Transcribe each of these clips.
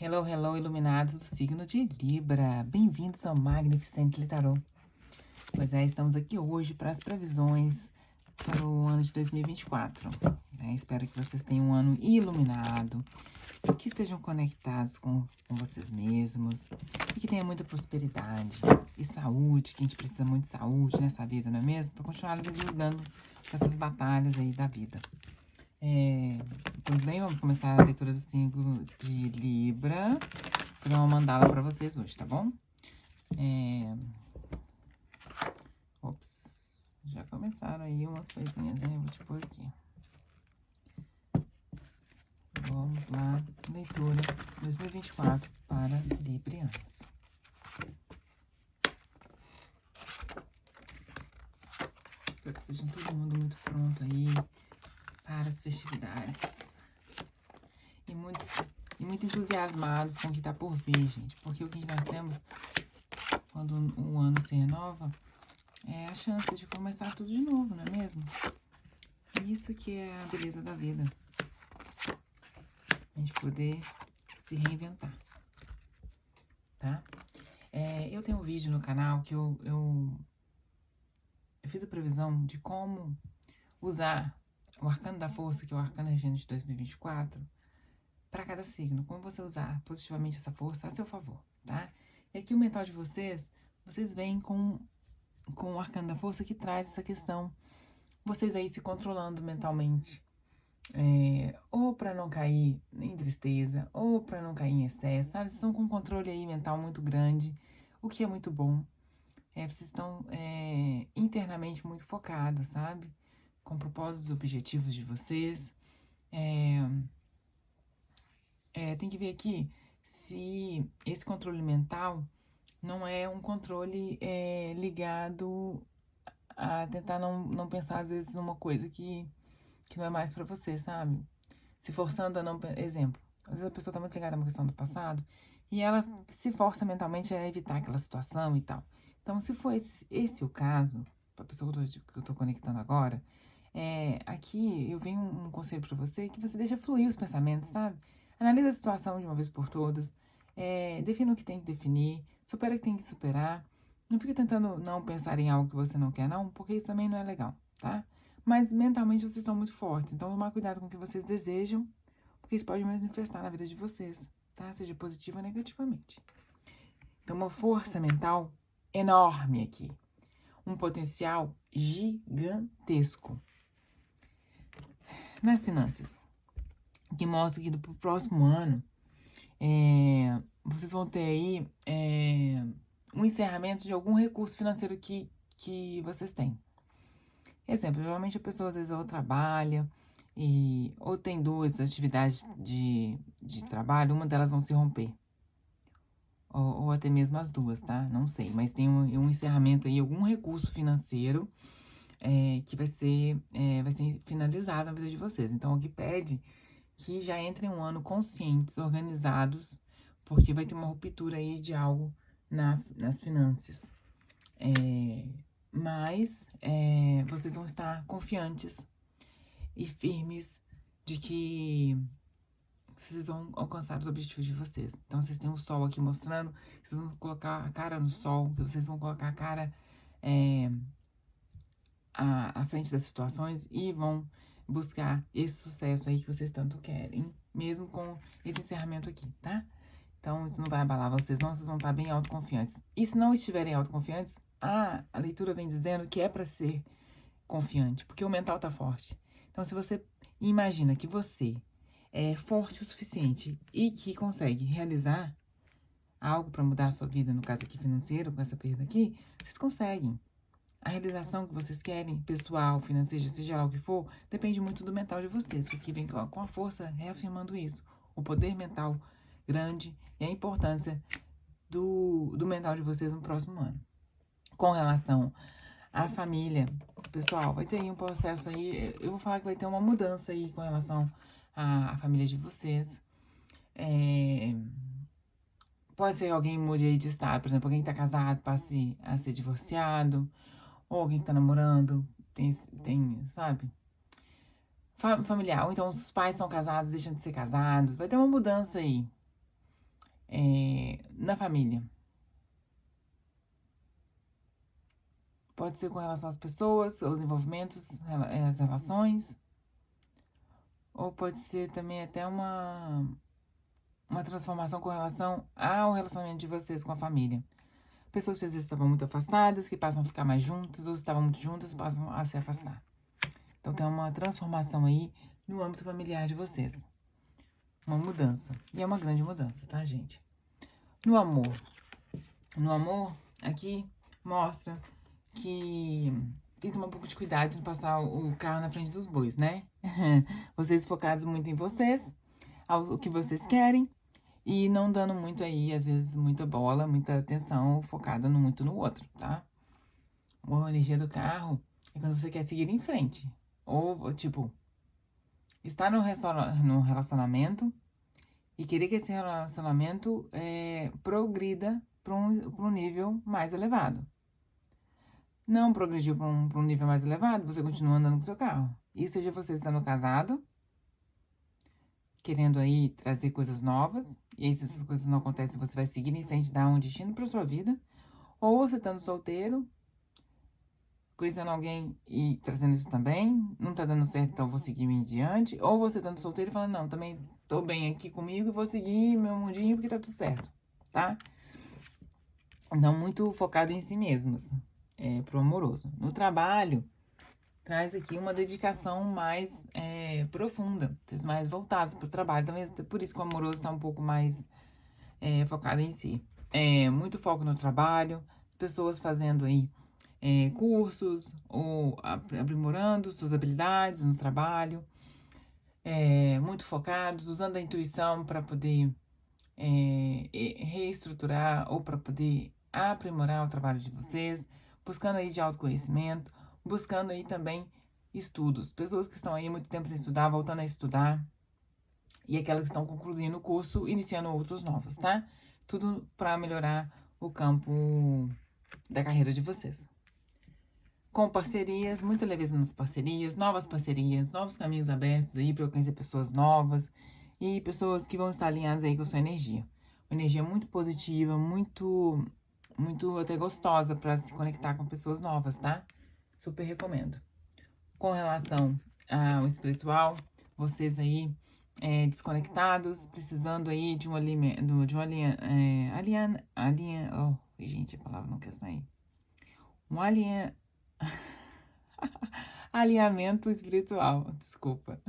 Hello, hello, iluminados do signo de Libra. Bem-vindos ao Magnificent Tarot. Pois é, estamos aqui hoje para as previsões para o ano de 2024. Espero que vocês tenham um ano iluminado, que estejam conectados com vocês mesmos e que tenham muita prosperidade e saúde, que a gente precisa muito de saúde nessa vida, não é mesmo? Para continuar lidando com essas batalhas aí da vida. Pois bem, vamos começar a leitura do signo de Libra. Vou fazer uma mandala para vocês hoje, tá bom? Ops, já começaram aí umas coisinhas, né? Vou te pôr aqui. Vamos lá, leitura 2024 para Librianos. Espero que sejam todo mundo muito pronto aí para as festividades. E muito entusiasmados com o que está por vir, gente. Porque o que nós temos, quando um ano se renova, é a chance de começar tudo de novo, não é mesmo? Isso que é a beleza da vida. A gente poder se reinventar, tá? Eu tenho um vídeo no canal que eu fiz a previsão de como usar o Arcano da Força, que é o Arcano Regente de 2024, para cada signo. Como você usar positivamente essa força a seu favor, tá? E aqui o mental de vocês vêm com o Arcano da Força que traz essa questão. Vocês aí se controlando mentalmente. Ou para não cair em tristeza, ou para não cair em excesso, sabe? Vocês estão com um controle aí mental muito grande, o que é muito bom. Vocês estão internamente muito focados, sabe? Com propósitos e objetivos de vocês. Tem que ver aqui se esse controle mental não é um controle ligado a tentar não pensar, às vezes, numa coisa que não é mais pra você, sabe? Se forçando a não... Exemplo, às vezes a pessoa tá muito ligada a uma questão do passado e ela se força mentalmente a evitar aquela situação e tal. Então, se for esse o caso, pra pessoa que eu tô conectando agora, aqui eu venho um conselho pra você, que você deixa fluir os pensamentos, sabe? Analisa a situação de uma vez por todas, defina o que tem que definir, supera o que tem que superar. Não fica tentando não pensar em algo que você não quer, não, porque isso também não é legal, tá? Mas mentalmente vocês são muito fortes, então tomar cuidado com o que vocês desejam, porque isso pode manifestar na vida de vocês, tá? Seja positivo ou negativamente. Então, uma força mental enorme aqui. Um potencial gigantesco. Nas finanças, que mostra que pro próximo ano, vocês vão ter aí um encerramento de algum recurso financeiro que vocês têm. Exemplo, geralmente a pessoa às vezes ou trabalha, ou tem duas atividades de trabalho, uma delas vão se romper. Ou até mesmo as duas, tá? Não sei, mas tem um encerramento aí, algum recurso financeiro que vai ser finalizado na vida de vocês. Então, o que pede que já entrem um ano conscientes, organizados, porque vai ter uma ruptura aí de algo nas finanças. Mas vocês vão estar confiantes e firmes de que vocês vão alcançar os objetivos de vocês. Então, vocês têm o sol aqui mostrando que vocês vão colocar a cara no sol, que vocês vão colocar a cara à frente das situações e vão buscar esse sucesso aí que vocês tanto querem, mesmo com esse encerramento aqui, tá? Então, isso não vai abalar vocês, não, vocês vão estar bem autoconfiantes. E se não estiverem autoconfiantes, a leitura vem dizendo que é para ser confiante, porque o mental tá forte. Então, se você imagina que você é forte o suficiente e que consegue realizar algo para mudar a sua vida, no caso aqui financeiro, com essa perda aqui, vocês conseguem. A realização que vocês querem, pessoal, financeira, seja lá o que for, depende muito do mental de vocês, porque vem com a força reafirmando isso. O poder mental grande e a importância do mental de vocês no próximo ano. Com relação à família, pessoal, vai ter aí um processo aí, eu vou falar que vai ter uma mudança aí com relação à família de vocês. Pode ser que alguém mude aí de estado, por exemplo, alguém que tá casado passe a ser divorciado, ou alguém que tá namorando, sabe? Familiar, ou então os pais são casados, deixam de ser casados, vai ter uma mudança aí. na família. Pode ser com relação às pessoas, aos envolvimentos, as relações. Ou pode ser também até uma transformação com relação ao relacionamento de vocês com a família. Pessoas que às vezes estavam muito afastadas, que passam a ficar mais juntas, ou estavam muito juntas, passam a se afastar. Então tem uma transformação aí no âmbito familiar de vocês. Uma mudança. E é uma grande mudança, tá, gente? No amor. No amor, aqui mostra que tem que tomar um pouco de cuidado de não passar o carro na frente dos bois, né? Vocês focados muito em vocês, o que vocês querem, e não dando muito aí, às vezes, muita bola, muita atenção focada muito no outro, tá? A energia do carro é quando você quer seguir em frente. Ou, tipo, estar no relacionamento e querer que esse relacionamento progrida para um nível mais elevado. Não progrediu para um nível mais elevado, você continua andando com seu carro. E seja você estando casado, querendo aí trazer coisas novas, e aí se essas coisas não acontecem, você vai seguir em frente, dar um destino para sua vida. Ou você estando solteiro, conhecendo alguém e trazendo isso também, não tá dando certo, então vou seguir em diante. Ou você estando solteiro e falando, não, também tô bem aqui comigo e vou seguir meu mundinho porque tá tudo certo, tá? Então, muito focado em si mesmos, pro amoroso. No trabalho, traz aqui uma dedicação mais profunda, vocês mais voltados pro trabalho. Então, por isso que o amoroso tá um pouco mais focado em si. Muito foco no trabalho, pessoas fazendo aí cursos ou aprimorando suas habilidades no trabalho, muito focados, usando a intuição para poder reestruturar ou para poder aprimorar o trabalho de vocês, buscando aí de autoconhecimento, buscando aí também estudos. Pessoas que estão aí há muito tempo sem estudar, voltando a estudar, e aquelas que estão concluindo o curso, iniciando outros novos, tá? Tudo para melhorar o campo da carreira de vocês. Com parcerias, muita leveza nas parcerias, novos caminhos abertos aí para eu conhecer pessoas novas e pessoas que vão estar alinhadas aí com a sua energia. Uma energia muito positiva, muito até gostosa para se conectar com pessoas novas, tá? Super recomendo. Com relação ao espiritual, vocês aí desconectados, precisando aí de um alimento, gente, a palavra não quer sair. Alinhamento espiritual, desculpa.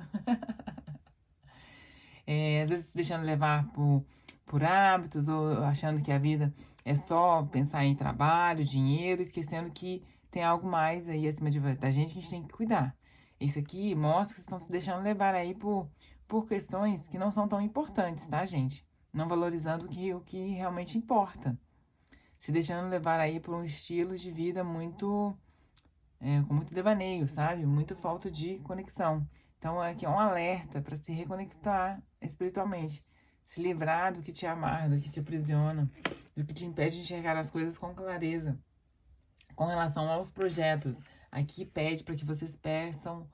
Às vezes se deixando levar por hábitos ou achando que a vida é só pensar em trabalho, dinheiro, esquecendo que tem algo mais aí acima da gente que a gente tem que cuidar. Isso aqui mostra que vocês estão se deixando levar aí por questões que não são tão importantes, tá, gente? Não valorizando o que realmente importa. Se deixando levar aí por um estilo de vida com muito devaneio, sabe? Muita falta de conexão. Então, aqui é um alerta para se reconectar espiritualmente. Se livrar do que te amarra, do que te aprisiona, do que te impede de enxergar as coisas com clareza. Com relação aos projetos, aqui pede para que vocês peçam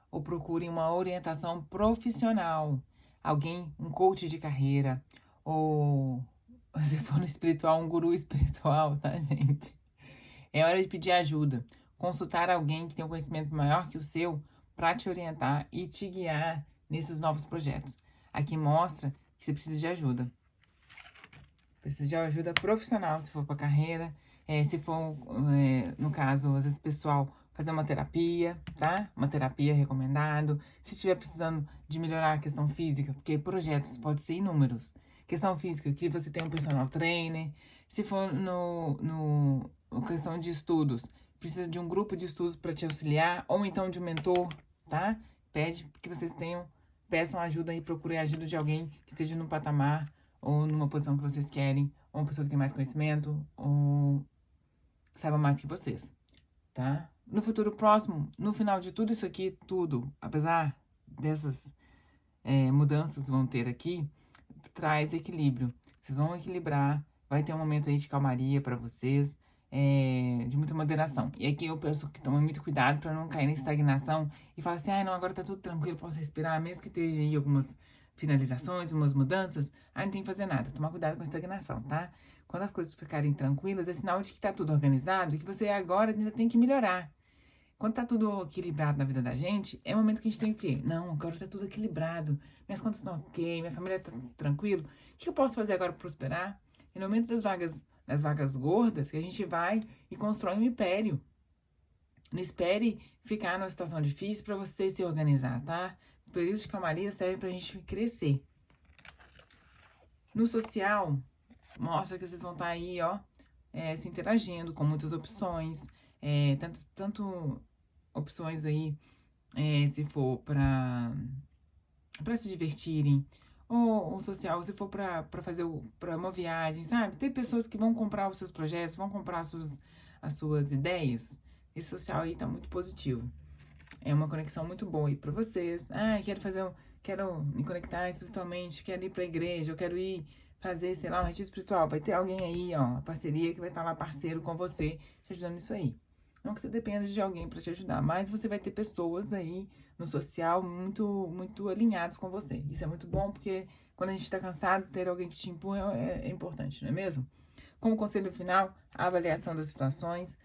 ou procurem uma orientação profissional. Alguém, um coach de carreira, ou se for no espiritual, um guru espiritual, tá, gente? É hora de pedir ajuda. Consultar alguém que tem um conhecimento maior que o seu para te orientar e te guiar nesses novos projetos. Aqui mostra que você precisa de ajuda. Precisa de ajuda profissional, se for para carreira. Se for, no caso, às vezes, pessoal, fazer uma terapia, tá? Uma terapia recomendado. Se estiver precisando de melhorar a questão física, porque projetos podem ser inúmeros. Questão física, que você tem um personal trainer. Se for no questão de estudos, precisa de um grupo de estudos para te auxiliar, ou então de um mentor, tá? Pede que vocês peçam ajuda e procurem a ajuda de alguém que esteja no patamar ou numa posição que vocês querem, ou uma pessoa que tem mais conhecimento, ou saiba mais que vocês, tá? No futuro próximo, no final de tudo isso aqui, apesar dessas mudanças que vão ter aqui, traz equilíbrio. Vocês vão equilibrar, vai ter um momento aí de calmaria para vocês, de muita moderação. E aqui eu peço que tomem muito cuidado para não cair na estagnação e falar assim, não, agora tá tudo tranquilo, posso respirar, mesmo que esteja aí algumas finalizações, umas mudanças, não tem que fazer nada. Tomar cuidado com a estagnação, tá? Quando as coisas ficarem tranquilas, é sinal de que tá tudo organizado e que você agora ainda tem que melhorar. Quando tá tudo equilibrado na vida da gente, é o momento que a gente tem que, não, agora tá tudo equilibrado, minhas contas estão ok, minha família tá tranquilo, o que eu posso fazer agora para prosperar? E no momento das vagas gordas, que a gente vai e constrói um império. Não espere ficar numa situação difícil para você se organizar, tá? O período de calmaria serve pra gente crescer. No social, mostra que vocês vão estar aí, ó, se interagindo com muitas opções, tanto opções aí, se for para se divertirem, ou social, se for para fazer para uma viagem, sabe? Tem pessoas que vão comprar os seus projetos, vão comprar as suas ideias. Esse social aí tá muito positivo. É uma conexão muito boa aí para vocês. Quero me conectar espiritualmente, quero ir para a igreja, eu quero ir fazer, sei lá, um retiro espiritual. Vai ter alguém aí, ó, parceria que vai estar lá parceiro com você, te ajudando nisso aí. Não que você dependa de alguém para te ajudar, mas você vai ter pessoas aí no social muito, muito alinhados com você. Isso é muito bom, porque quando a gente está cansado, ter alguém que te empurra é importante, não é mesmo? Como conselho final, a avaliação das situações.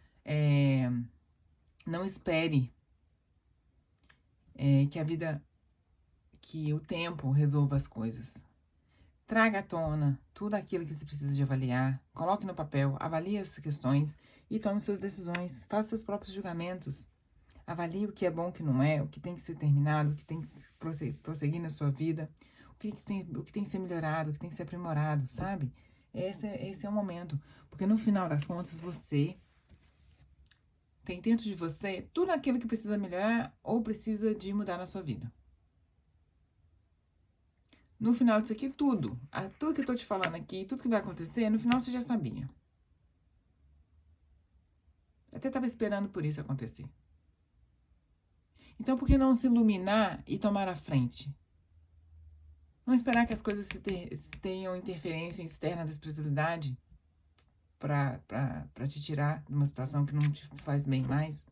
Não espere que o tempo resolva as coisas. Traga à tona tudo aquilo que você precisa de avaliar, coloque no papel, avalie as questões e tome suas decisões, faça seus próprios julgamentos. Avalie o que é bom, o que não é, o que tem que ser terminado, o que tem que prosseguir na sua vida, o que tem que ser melhorado, o que tem que ser aprimorado, sabe? Esse é o momento, porque no final das contas você tem dentro de você tudo aquilo que precisa melhorar ou precisa de mudar na sua vida. No final disso aqui, tudo que eu tô te falando aqui, tudo que vai acontecer, no final você já sabia. Até tava esperando por isso acontecer. Então, por que não se iluminar e tomar a frente? Não esperar que as coisas tenham interferência externa da espiritualidade para te tirar de uma situação que não te faz bem mais.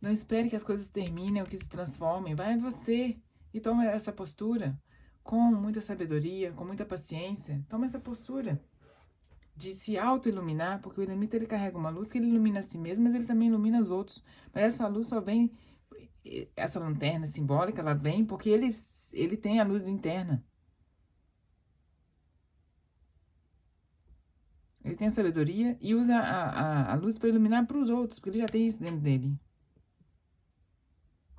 Não espere que as coisas terminem ou que se transformem. Vai você e toma essa postura com muita sabedoria, com muita paciência. Toma essa postura de se auto-iluminar, porque o eremita ele carrega uma luz que ele ilumina a si mesmo, mas ele também ilumina os outros. Mas essa luz só vem, essa lanterna simbólica, ela vem porque ele tem a luz interna. Ele tem a sabedoria e usa a luz para iluminar para os outros, porque ele já tem isso dentro dele.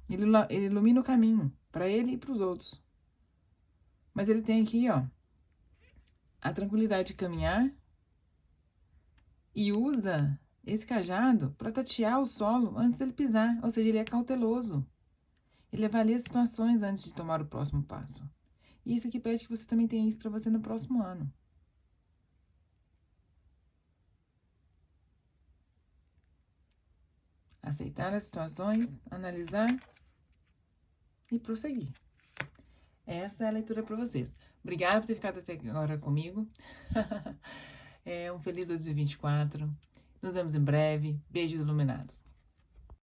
Ele ilumina o caminho para ele e para os outros. Mas ele tem aqui, ó, a tranquilidade de caminhar e usa esse cajado para tatear o solo antes dele pisar. Ou seja, ele é cauteloso. Ele avalia as situações antes de tomar o próximo passo. E isso aqui pede que você também tenha isso para você no próximo ano. Aceitar as situações, analisar e prosseguir. Essa é a leitura para vocês. Obrigada por ter ficado até agora comigo. Um feliz 2024. Nos vemos em breve. Beijos iluminados.